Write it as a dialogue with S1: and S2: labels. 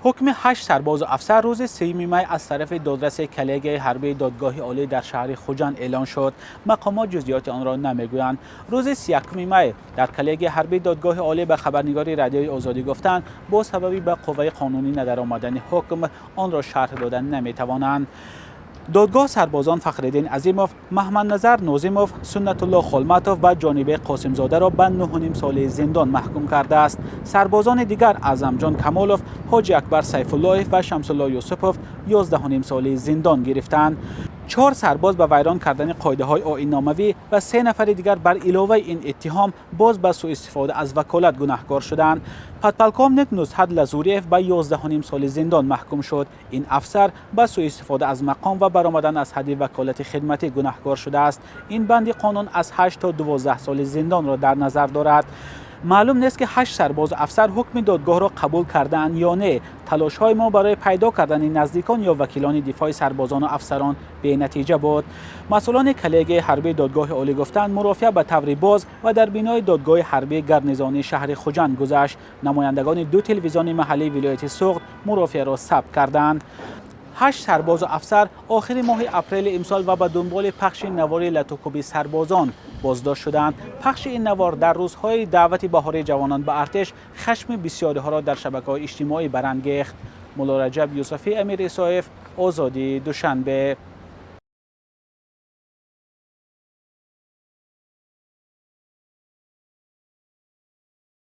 S1: حکم 8 سرباز و افسر روز 3 می از طرف دادرس کلیه حربی دادگاه عالی در شهر خوجند اعلان شد. مقامات جزئیات آن را نمیگویند. روز 31 می در کلیه حربی دادگاه عالی به خبرنگار رادیوی آزادی گفتند با سببی به قوه قانونی ندرآمدن حکم آن را شرح دادن نمیتوانند. دادگاه سربازان فخرالدین عظیموف، محمد نظر ناظموف، سنت الله خلمتوف و جانبه قاسم زاده را به 9.5 سال زندان محکوم کرده است. سربازان دیگر اعظم جان کمالوف، حاجی اکبر سیف الله و شمس الله یوسفوف 11.5 سال زندان گرفتند. 4 سرباز به ویران کردن قاعده‌های آیین‌ناموی و 3 نفر دیگر بر علاوه این اتهام باز به سوء استفاده از وکالت گناهکار شدند. پادپالکومنیک نزهت لزوریف به 11.5 سال زندان محکوم شد. این افسر به سوء استفاده از مقام و برآمدن از حد وکالت خدمتی گناهکار شده است. این بند قانون از 8 تا 12 سال زندان را در نظر دارد. معلوم نیست که 8 سرباز و افسر حکم دادگاه را قبول کردند یا نه. تلاش‌های ما برای پیدا کردن نزدیکان یا وکیلان دفاع سربازان و افسران به نتیجه بود. مسئولان کلیه حربی دادگاه عالی گفتند مرافعه به طور باز و در بینای دادگاه حربی گرنیزانی شهر خوجند گذشت. نمایندگان 2 تلویزیون محلی ولایت سوخت مرافعه را ثبت کردند. 8 سرباز و افسر آخر ماه اپریل امسال و به دنبال پخش نوار لتوکوبی سربازان بازداشت شدند. پخش این نوار در روزهای دعوت بهاری جوانان به ارتش خشم بسیاری ها را در شبکه‌های اجتماعی برانگیخت. مولا رجب یوسفی، امیر اسایف، آزادی، دوشنبه.